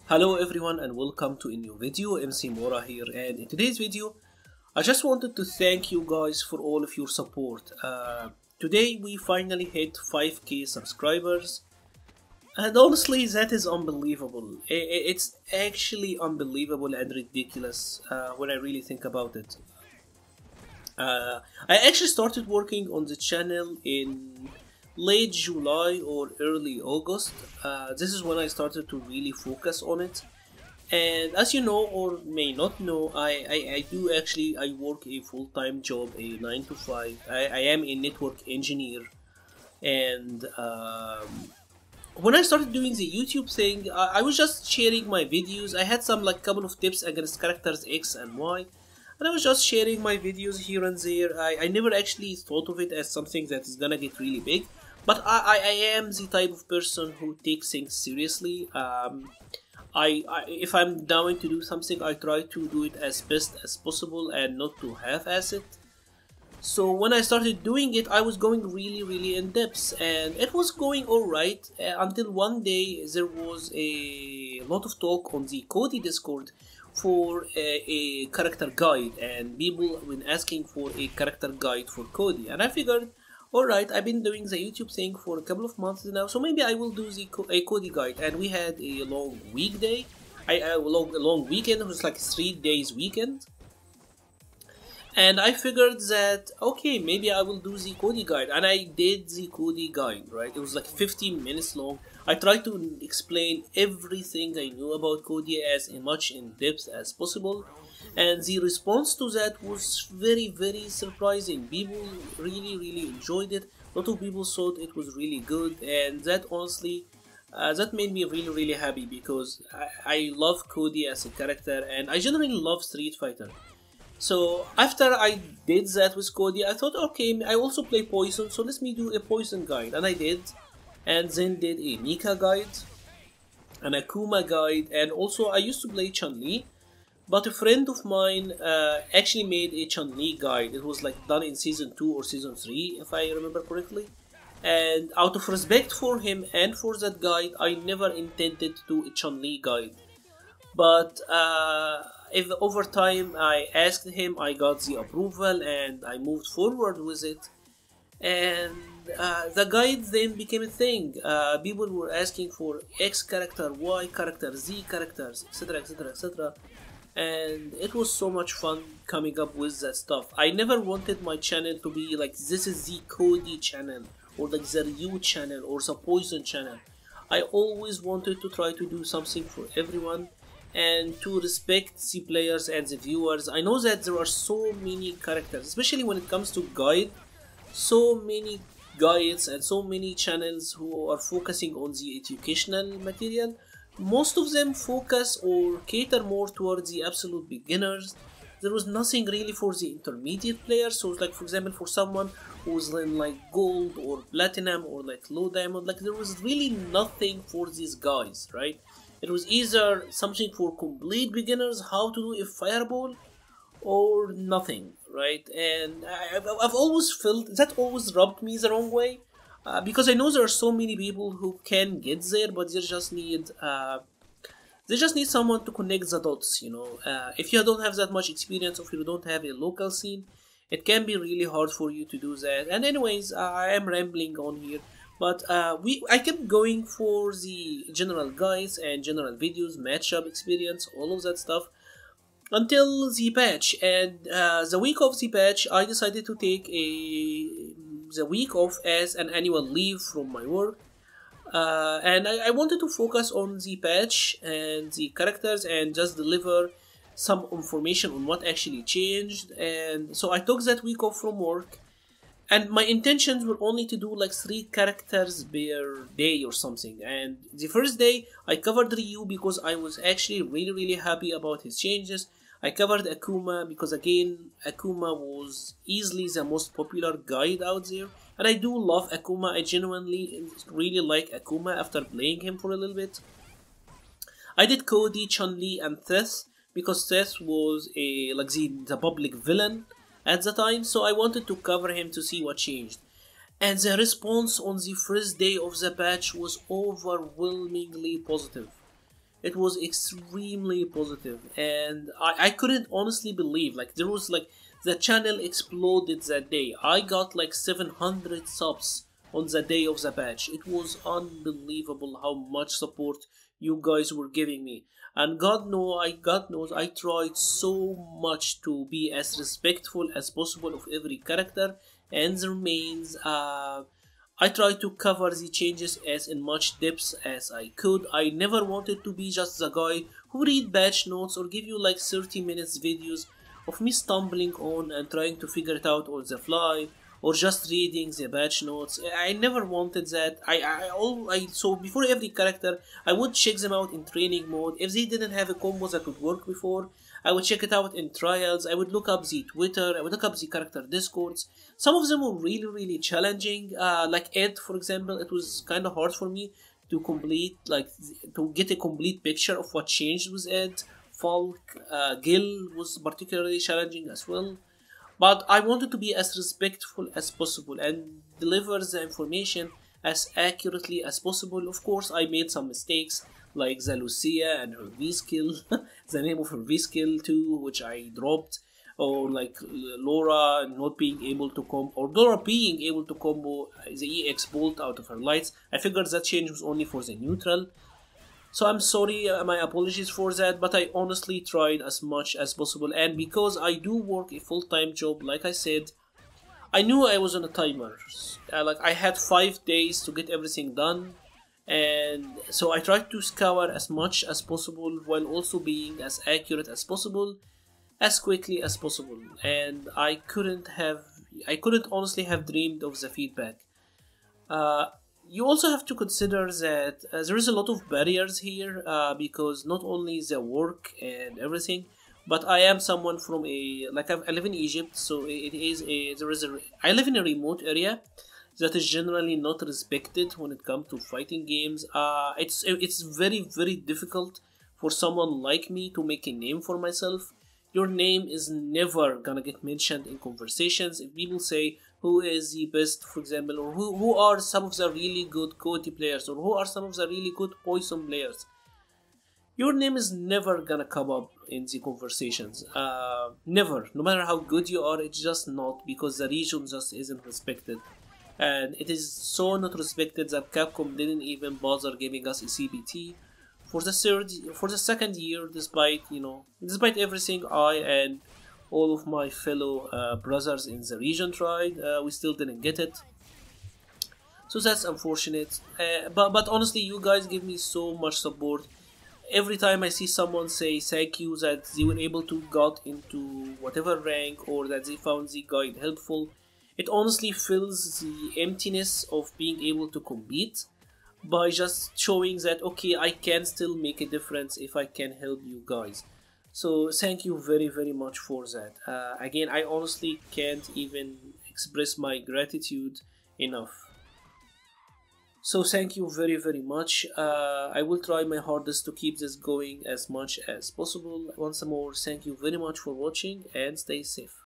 Hello everyone and welcome to a new video. MC-Mura here, and in today's video I just wanted to thank you guys for all of your support. Today we finally hit 5k subscribers, and honestly that is unbelievable. It's actually unbelievable and ridiculous when I really think about it. I actually started working on the channel in late July or early August. This is when I started to really focus on it. And as you know or may not know, I work a full-time job, a 9 to 5. I am a network engineer, and when I started doing the YouTube thing, I was just sharing my videos. I had some couple of tips against characters X and Y, and I was just sharing my videos here and there. I never actually thought of it as something that is gonna get really big, but I am the type of person who takes things seriously. If I'm down to do something, I try to do it as best as possible and not to half-ass it. So when I started doing it, I was going really in depth, and it was going alright until one day there was a lot of talk on the Cody Discord for a character guide, and people have been asking for a character guide for Cody, and I figured, alright, I've been doing the YouTube thing for a couple of months now, so maybe I will do a Cody guide. And we had a long weekday, a long weekend. It was like 3 days weekend, and I figured that okay, maybe I will do the Cody guide, and I did the Cody guide. Right, it was like 15 minutes long. I tried to explain everything I knew about Cody as much in depth as possible, and the response to that was very surprising. People really enjoyed it. A lot of people thought it was really good, and that honestly that made me really happy, because I love Cody as a character, and I generally love Street Fighter. So after I did that with Cody, I thought, okay, I also play Poison, so let me do a Poison guide, and I did, and then did a Nika guide, an Akuma guide, and also I used to play Chun-Li, but a friend of mine actually made a Chun-Li guide. It was like done in season 2 or season 3, if I remember correctly, and out of respect for him and for that guide, I never intended to do a Chun-Li guide. But if over time I asked him, I got the approval, and I moved forward with it, and the guide then became a thing. People were asking for X character, Y character, Z characters, etc, and it was so much fun coming up with that stuff. I never wanted my channel to be like, this is the Cody channel, or like the Ryu channel, or the Poison channel. I always wanted to try to do something for everyone, and to respect the players and the viewers. I know that there are so many characters, especially when it comes to guide, so many guides and so many channels who are focusing on the educational material. Most of them focus or cater more towards the absolute beginners. There was nothing really for the intermediate players. So like, for example, for someone who's in like gold or platinum or like low diamond, like there was really nothing for these guys, right? It was either something for complete beginners, how to do a fireball, or nothing, right? And I've always felt that always rubbed me the wrong way, because I know there are so many people who can get there, but they just need someone to connect the dots. You know, if you don't have that much experience, or if you don't have a local scene, it can be really hard for you to do that. And anyways, I am rambling on here. But I kept going for the general guides and general videos, matchup experience, all of that stuff, until the patch. And the week of the patch, I decided to take the week off as an annual leave from my work. And I wanted to focus on the patch and the characters and just deliver some information on what actually changed. And so I took that week off from work. And my intentions were only to do like 3 characters per day or something. And the first day I covered Ryu because I was actually really happy about his changes. I covered Akuma because again, Akuma was easily the most popular guide out there. And I do love Akuma. I genuinely really like Akuma after playing him for a little bit. I did Cody, Chun-Li, and Seth because Seth was the public villain at the time, so I wanted to cover him to see what changed. And the response on the first day of the patch was overwhelmingly positive. it was extremely positive, and I couldn't honestly believe, like, there was like the channel exploded that day. I got like 700 subs on the day of the patch. It was unbelievable how much support you guys were giving me. And God knows I tried so much to be as respectful as possible of every character and their mains. I tried to cover the changes as in much depth as I could. I never wanted to be just the guy who read patch notes or give you like 30 minutes videos of me stumbling on and trying to figure it out on the fly, or just reading the patch notes. I never wanted that. So before every character, I would check them out in training mode. If they didn't have a combo that would work before, I would check it out in trials. I would look up the Twitter. I would look up the character discords. Some of them were really challenging. Like Ed, for example, it was kind of hard for me to to get a complete picture of what changed with Ed. Falk, Gil was particularly challenging as well. But I wanted to be as respectful as possible and deliver the information as accurately as possible. Of course, I made some mistakes, like the Lucia and her V-skill, the name of her V-skill too, which I dropped, or like Laura not being able to or Laura being able to combo the EX bolt out of her lights. I figured that change was only for the neutral. So I'm sorry, my apologies for that, but I honestly tried as much as possible, and because I do work a full-time job, like I said, I knew I was on a timer. Like, I had 5 days to get everything done, and so I tried to scour as much as possible while also being as accurate as possible, as quickly as possible, and I couldn't honestly have dreamed of the feedback. You also have to consider that there is a lot of barriers here, because not only the work and everything, but I am someone from I live in Egypt, so I live in a remote area that is generally not respected when it comes to fighting games. It's very difficult for someone like me to make a name for myself. Your name is never gonna get mentioned in conversations. If people say who is the best, for example, or who are some of the really good Coty players, or who are some of the really good Poison players, your name is never gonna come up in the conversations. Never. No matter how good you are, it's just not, because the region just isn't respected. And it is so not respected that Capcom didn't even bother giving us a CBT for the second year, despite everything I and all of my fellow brothers in the region tried. We still didn't get it, so that's unfortunate. But honestly, you guys give me so much support. Every time I see someone say thank you that they were able to got into whatever rank, or that they found the guide helpful, it honestly fills the emptiness of being able to compete, by just showing that, okay, I can still make a difference if I can help you guys. So thank you very much for that. Again, I honestly can't even express my gratitude enough. So thank you very much. I will try my hardest to keep this going as much as possible. Once more, thank you very much for watching, and stay safe.